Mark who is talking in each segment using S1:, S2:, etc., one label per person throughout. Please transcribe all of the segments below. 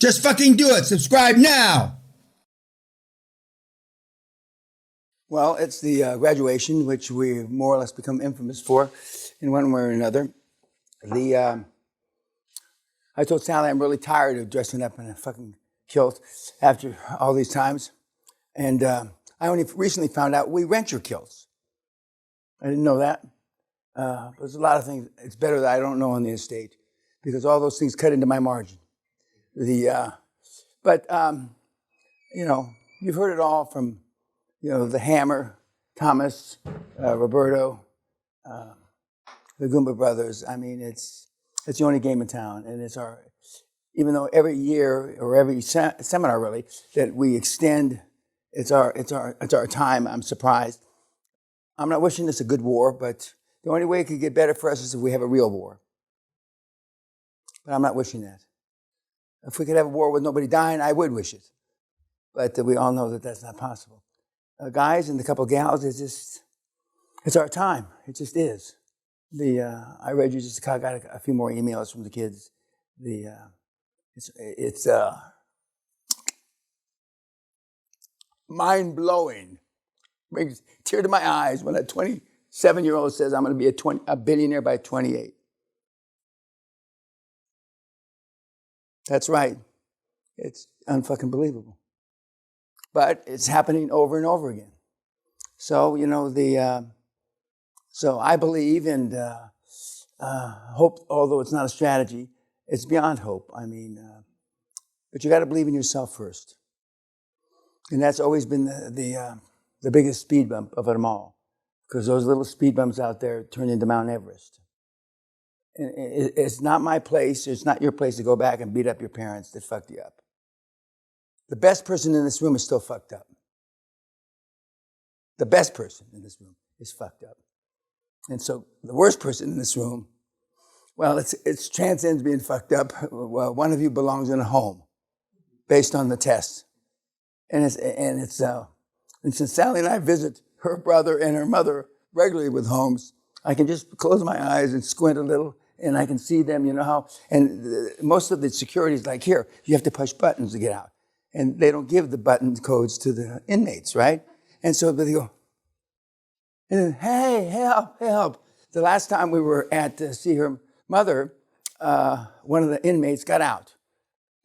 S1: Just fucking do it. Subscribe now. Well, it's the graduation, which we more or less become infamous for in one way or another. I told Sally I'm really tired of dressing up in a fucking kilt after all these times. And I only recently found out we rent your kilts. I didn't know that. There's a lot of things it's better that I don't know on the estate because all those things cut into my margin. But you've heard it all from, the Hammer, Thomas, Roberto, the Goomba Brothers. I mean, it's the only game in town, and even though every year or every seminar really that we extend, it's our time. I'm surprised. I'm not wishing this a good war, but the only way it could get better for us is if we have a real war. But I'm not wishing that. If we could have a war with nobody dying, I would wish it. But we all know that that's not possible. Guys and a couple of gals, it's our time. It just is. I read you just got a few more emails from the kids. It's mind-blowing. Brings a tear to my eyes when a 27-year-old says, I'm going to be a billionaire by 28. That's right. It's unfucking believable. But it's happening over and over again. So, so I believe and hope, although it's not a strategy, it's beyond hope. I mean, but you got to believe in yourself first. And that's always been the biggest speed bump of them all. Because those little speed bumps out there turn into Mount Everest. And it's not my place, it's not your place to go back and beat up your parents that fucked you up. The best person in this room is still fucked up. The best person in this room is fucked up. And so the worst person in this room, well, it transcends being fucked up. Well, one of you belongs in a home based on the test. And since Sally and I visit her brother and her mother regularly with homes, I can just close my eyes and squint a little and I can see them, and most of the security is like, here, you have to push buttons to get out. And they don't give the button codes to the inmates, right? And so they go, and hey, help. The last time we were at to see her mother, one of the inmates got out.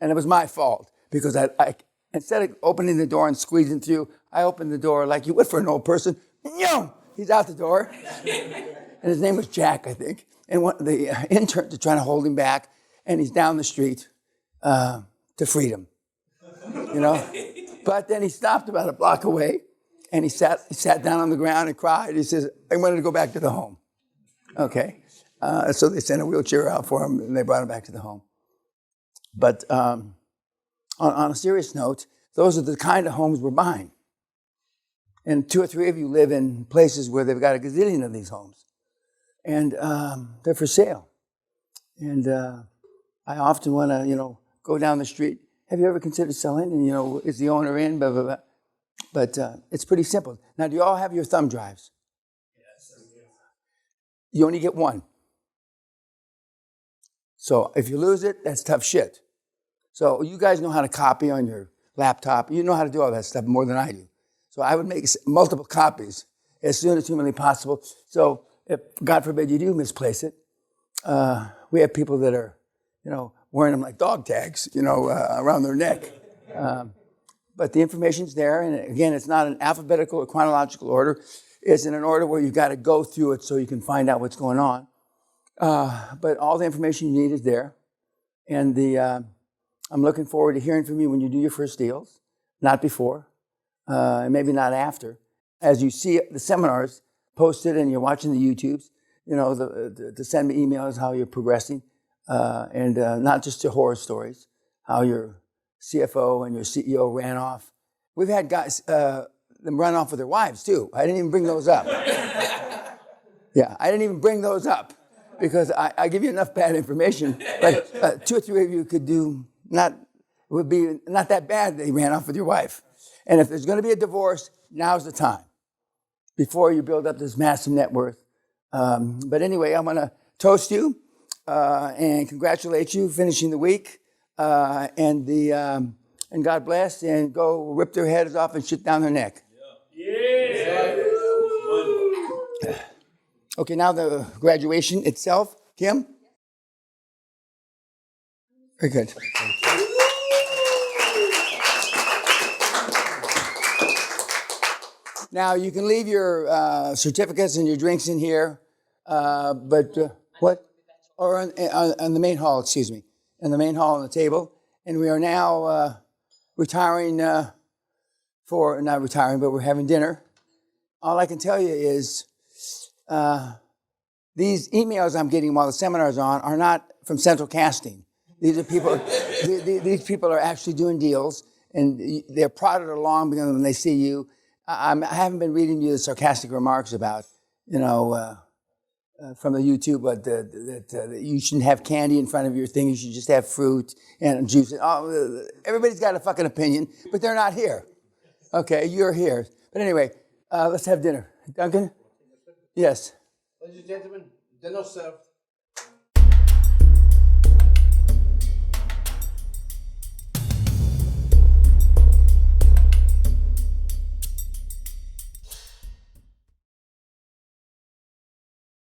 S1: And it was my fault because I instead of opening the door and squeezing through, I opened the door like you would for an old person. He's out the door. And his name was Jack, I think. And the interns are trying to hold him back, and he's down the street to freedom. But then he stopped about a block away, and he sat down on the ground and cried. He says, I wanted to go back to the home. Okay. So they sent a wheelchair out for him, and they brought him back to the home. But on a serious note, those are the kind of homes we're buying. And 2 or 3 of you live in places where they've got a gazillion of these homes. And they're for sale. And I often want to, go down the street. Have you ever considered selling? And, is the owner in? Blah, blah, blah. But it's pretty simple. Now, do you all have your thumb drives? Yes. You only get one. So if you lose it, that's tough shit. So you guys know how to copy on your laptop. You know how to do all that stuff more than I do. So I would make multiple copies as soon as humanly possible. So if, God forbid, you do misplace it, we have people that are, wearing them like dog tags, around their neck. But the information's there, and again, it's not an alphabetical or chronological order. It's in an order where you've got to go through it so you can find out what's going on. But all the information you need is there. And I'm looking forward to hearing from you when you do your first deals, not before, and maybe not after. As you see the seminars posted and you're watching the YouTubes, to send me emails how you're progressing, and not just your horror stories, how your CFO and your CEO ran off. We've had guys them run off with their wives too. I didn't even bring those up. Yeah, I didn't even bring those up because I give you enough bad information. But 2 or 3 of you would be not that bad. They ran off with your wife, and if there's going to be a divorce, now's the time before you build up this massive net worth. But anyway, I'm going to toast you and congratulate you finishing the week. and God bless, and go rip their heads off and shit down their neck.
S2: Yeah.
S1: Okay, now the graduation itself. Kim? Very good. Now, you can leave your certificates and your drinks in here, what? Or on the main hall, excuse me. In the main hall on the table. And we are now retiring not retiring, but we're having dinner. All I can tell you is these emails I'm getting while the seminar's on are not from Central Casting. These are people, these people are actually doing deals, and they're prodded along because when they see you. I haven't been reading you the sarcastic remarks about, from the YouTube, but that you shouldn't have candy in front of your thing. You should just have fruit and juice. Everybody's got a fucking opinion, but they're not here. Okay, you're here. But anyway, let's have dinner. Duncan? Yes.
S3: Ladies and gentlemen, dinner served.